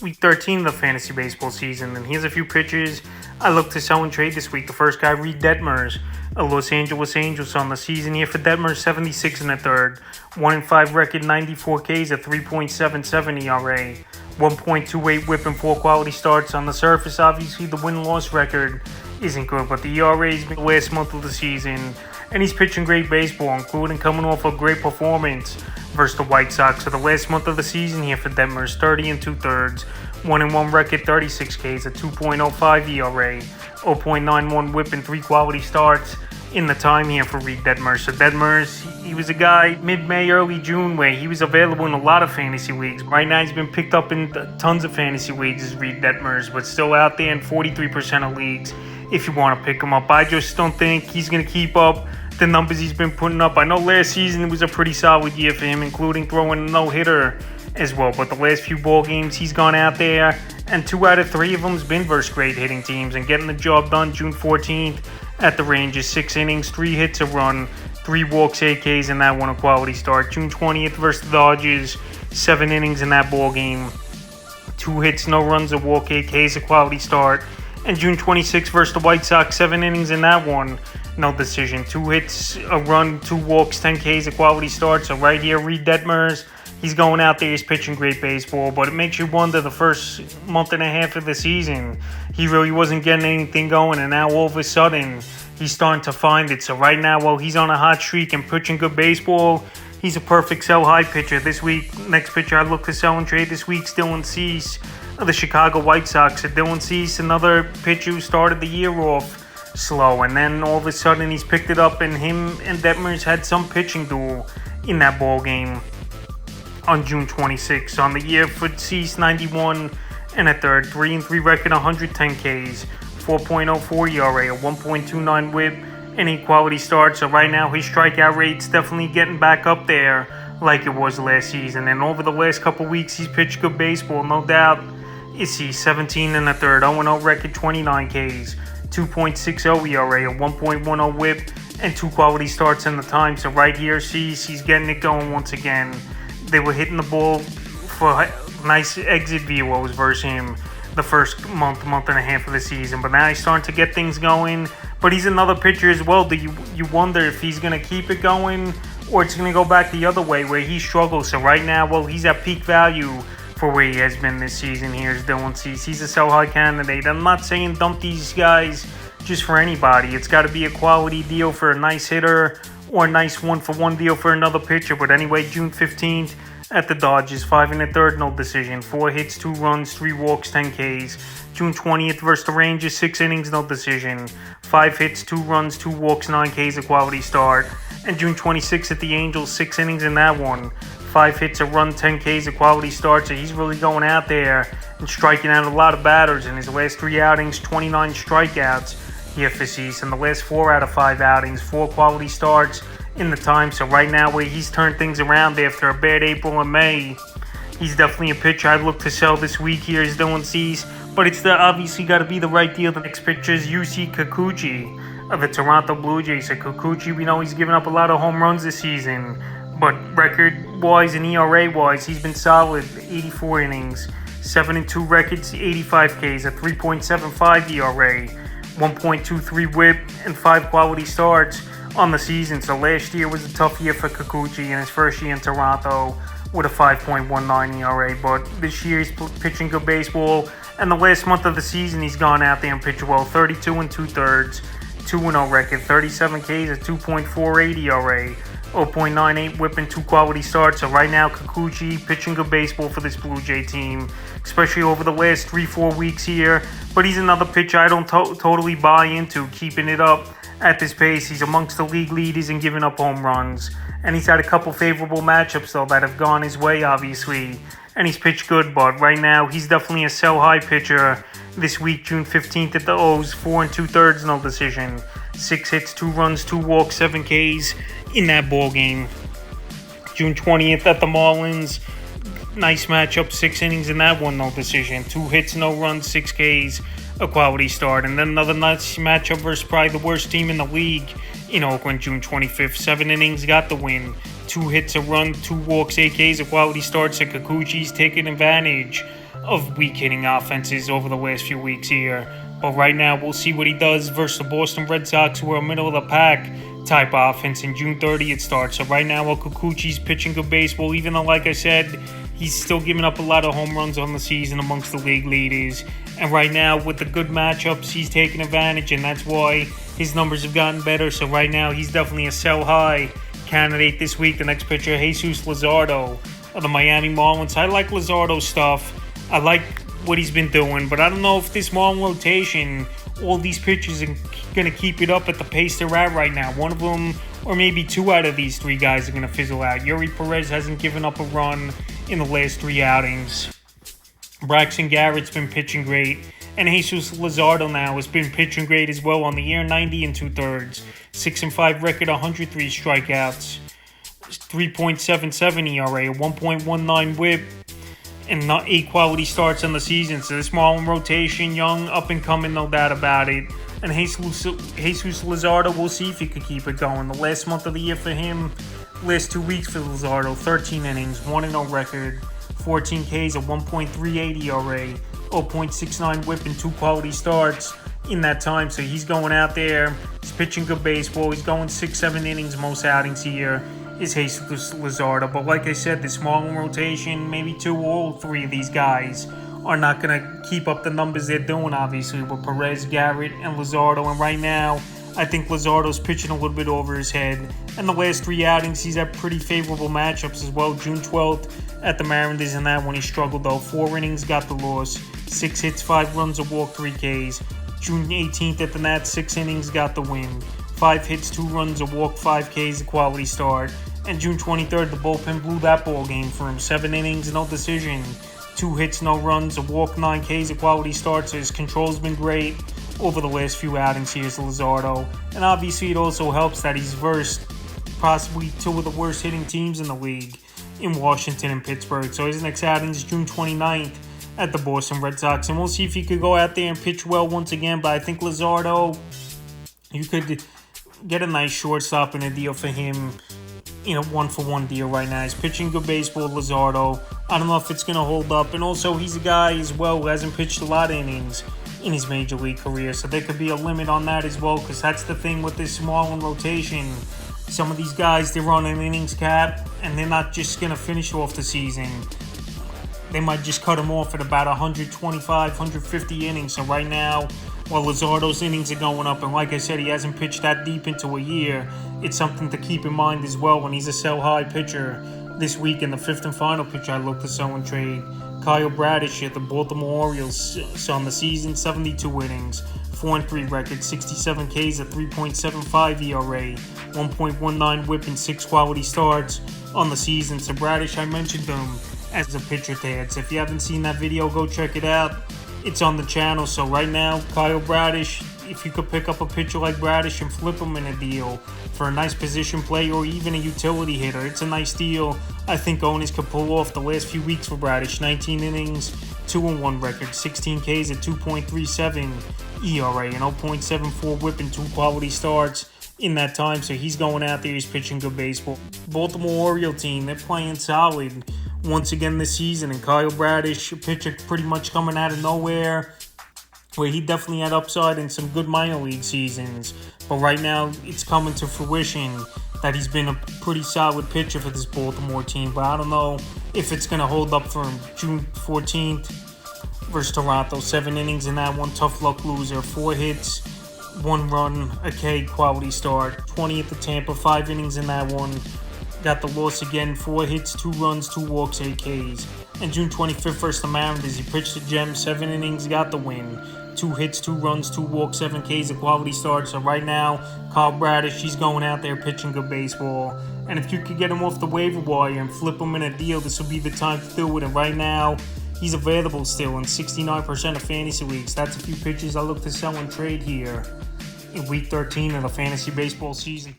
week 13 of the fantasy baseball season, and here's a few pitchers I look to sell and trade this week. The first guy, Reed Detmers, a Los Angeles Angels on the season here for Detmers, 76 and a third, 1-5 record, 94 Ks, a 3.77 ERA, 1.28 whip and 4 quality starts. On the surface, obviously the win-loss record isn't good, but the ERA has been the last month of the season, and he's pitching great baseball, including coming off a great performance versus the White Sox. So the last month of the season here for Detmers, 30 and 2/3, 1-1 record, 36 Ks, a 2.05 ERA, 0.91 whip and 3 quality starts in the time here for Reed Detmers. So Detmers, he was a guy mid-May, early June where he was available in a lot of fantasy leagues. Right now he's been picked up in tons of fantasy leagues as Reed Detmers, but still out there in 43% of leagues if you want to pick him up. I just don't think he's going to keep up the numbers he's been putting up. I know last season was a pretty solid year for him, including throwing a no-hitter as well, but the last few ball games he's gone out there, and 2 out of 3 of them's been versus great hitting teams and getting the job done. June 14th at the Rangers, 6 innings, 3 hits, a run, 3 walks, 8 Ks, and that one a quality start. June 20th versus the Dodgers, 7 innings in that ball game, 2 hits, no runs, a walk, 8 Ks, a quality start. And June 26th versus the White Sox, 7 innings in that one, no decision, 2 hits, a run, 2 walks, 10 Ks, a quality start. So right here, Reed Detmers, he's going out there, he's pitching great baseball, but it makes you wonder the first month and a half of the season, he really wasn't getting anything going, and now all of a sudden, he's starting to find it. So right now, while he's on a hot streak and pitching good baseball, he's a perfect sell-high pitcher. This week, next pitcher I look to sell and trade this week, Dylan Cease of the Chicago White Sox. So Dylan Cease, another pitcher who started the year off slow, and then all of a sudden he's picked it up, and him and Detmers had some pitching duel in that ball game on June 26th. On the year for Cease, 91 and a third, 3-3 record, 110 Ks, 4.04 ERA, a 1.29 whip, and 8 quality starts. So right now his strikeout rate's definitely getting back up there like it was last season. And over the last couple weeks, he's pitched good baseball, no doubt. Is he 17 and a third, 0-0 record, 29 Ks, 2.60 ERA, a 1.10 whip, and 2 quality starts in the time. So right here, Cease, he's getting it going once again. They were hitting the ball for nice exit velos versus him the first month and a half of the season, but now he's starting to get things going. But he's another pitcher as well. Do you wonder if he's going to keep it going or it's going to go back the other way where he struggles? So right now, well, he's at peak value for where he has been this season. Here's Dylan Cease. He's a sell-high candidate. I'm not saying dump these guys just for anybody. It's got to be a quality deal for a nice hitter or a nice one-for-one deal for another pitcher. But anyway, June 15th at the Dodgers, 5 and a third, no decision, 4 hits, 2 runs, 3 walks, 10 Ks. June 20th versus the Rangers, 6 innings, no decision, 5 hits, 2 runs, 2 walks, 9 Ks, a quality start. And June 26th at the Angels, 6 innings in that one, 5 hits, a run, 10 Ks, a quality start. So he's really going out there and striking out a lot of batters. In his last 3 outings, 29 strikeouts here for Cease. In the last 4 out of 5 outings, 4 quality starts in the time. So right now, where he's turned things around after a bad April and May, he's definitely a pitcher I'd look to sell this week. Here is Dylan Cease, but it's obviously got to be the right deal. The next pitcher is Yusei Kikuchi of the Toronto Blue Jays. So Kikuchi, we know he's given up a lot of home runs this season, but record-wise and ERA-wise, he's been solid. 84 innings, 7-2 records, 85 Ks, a 3.75 ERA, 1.23 whip, and 5 quality starts on the season. So last year was a tough year for Kikuchi in his first year in Toronto with a 5.19 ERA, but this year he's pitching good baseball, and the last month of the season he's gone out there and pitched well. 32 and 2/3, 2-0 record, 37 Ks, a 2.48 ERA, 0.98 whip, and 2 quality starts. So right now Kikuchi pitching good baseball for this Blue Jay team, especially over the last 3-4 weeks here. But he's another pitcher I don't totally buy into keeping it up at this pace. He's amongst the league leaders in giving up home runs, and he's had a couple favorable matchups though that have gone his way, obviously, and he's pitched good. But right now he's definitely a sell-high pitcher this week. June 15th at the O's, 4 2/3, no decision, 6 hits, 2 runs, 2 walks, 7 Ks in that ball game. June 20th at the Marlins, nice matchup, 6 innings in that one, no decision, 2 hits, no runs, 6 Ks, a quality start. And then another nice matchup versus probably the worst team in the league in Oakland, June 25th. 7 innings, got the win. 2 hits, a run, 2 walks, 8 Ks, a quality start. So Kikuchi's taking advantage of weak hitting offenses over the last few weeks here. But right now, we'll see what he does versus the Boston Red Sox, who are a middle of the pack type offense. In June 30th starts. So right now, Kikuchi's pitching good baseball, even though, like I said, he's still giving up a lot of home runs on the season amongst the league leaders. And right now, with the good matchups, he's taking advantage, and that's why his numbers have gotten better. So right now, he's definitely a sell high candidate this week. The next pitcher, Jesus Luzardo of the Miami Marlins. I like Luzardo's stuff. I like what he's been doing, but I don't know if this Marlin rotation, all these pitchers are going to keep it up at the pace they're at right now. One of them, or maybe two out of these three guys are going to fizzle out. Yuri Perez hasn't given up a run in the last three outings. Braxton Garrett's been pitching great, and Jesus Luzardo now has been pitching great as well on the year, 90 2/3, 6-5 record, 103 strikeouts, 3.77 ERA, 1.19 WHIP, and not 8 quality starts on the season. So this Marlin rotation, young, up and coming, no doubt about it. And Jesus Luzardo, we'll see if he could keep it going. The last month of the year for him, last 2 weeks for Luzardo, 13 innings, 1-0 record, 14 Ks, a 1.38 ERA, 0.69 WHIP, and 2 quality starts in that time. So he's going out there, he's pitching good baseball, he's going 6-7 innings most outings here. Is Jesus Luzardo. But like I said, this Marlin rotation, maybe 2 or all 3 of these guys are not going to keep up the numbers they're doing, obviously, with Perez, Garrett, and Luzardo. And right now, I think Luzardo's pitching a little bit over his head. And the last 3 outings, he's had pretty favorable matchups as well. June 12th at the Mariners, in that one he struggled, though. 4 innings, got the loss. 6 hits, 5 runs, a walk, 3 Ks. June 18th at the Nats, 6 innings, got the win. 5 hits, 2 runs, a walk, 5 Ks, a quality start. And June 23rd, the bullpen blew that ball game for him. 7 innings, no decision. 2 hits, no runs, a walk, 9 Ks, a quality start. So his control's been great over the last few outings here, Luzardo. And obviously it also helps that he's versed possibly 2 of the worst hitting teams in the league in Washington and Pittsburgh. So his next outing is June 29th at the Boston Red Sox. And we'll see if he could go out there and pitch well once again. But I think Luzardo, you could get a nice shortstop in a deal for him. 1-for-1 deal right now. He's pitching good baseball, Luzardo. I don't know if it's going to hold up. And also, he's a guy as well who hasn't pitched a lot of innings in his major league career. So there could be a limit on that as well, because that's the thing with this Marlin rotation. Some of these guys, they're on an innings cap, and they're not just going to finish off the season. They might just cut him off at about 125, 150 innings. So right now, while Luzardo's innings are going up, and like I said, he hasn't pitched that deep into a year, it's something to keep in mind as well when he's a sell-high pitcher. This week in the 5th and final pitcher I look to sell and trade, Kyle Bradish at the Baltimore Orioles. So on the season, 72 innings, 4-3 record, 67 Ks, a 3.75 ERA, 1.19 WHIP, and 6 quality starts on the season. So Bradish, I mentioned him as a pitcher there. So if you haven't seen that video, go check it out. It's on the channel. So right now, Kyle Bradish, if you could pick up a pitcher like Bradish and flip him in a deal for a nice position play or even a utility hitter, it's a nice deal. I think owners could pull off the last few weeks for Bradish. 19 innings, 2-1 record, 16 Ks at 2.37 ERA, and 0.74 WHIP, and 2 quality starts in that time. So he's going out there, he's pitching good baseball. Baltimore Oriole team, they're playing solid once again this season, and Kyle Bradish, a pitcher pretty much coming out of nowhere, where he definitely had upside in some good minor league seasons, but right now it's coming to fruition that he's been a pretty solid pitcher for this Baltimore team. But I don't know if it's going to hold up for him. June 14th versus Toronto, 7 innings in that one, tough luck loser, 4 hits, 1 run, a K, quality start. 20th at Tampa, 5 innings in that one, got the loss again, 4 hits, 2 runs, 2 walks, 8 Ks. And June 25th versus the Mariners, he pitched the gem, 7 innings, got the win. 2 hits, 2 runs, 2 walks, 7 Ks, a quality start. So right now, Kyle Bradish, he's going out there pitching good baseball. And if you could get him off the waiver wire and flip him in a deal, this would be the time to do it. And right now, he's available still in 69% of fantasy leagues. That's a few pitches I look to sell and trade here in Week 13 of the fantasy baseball season.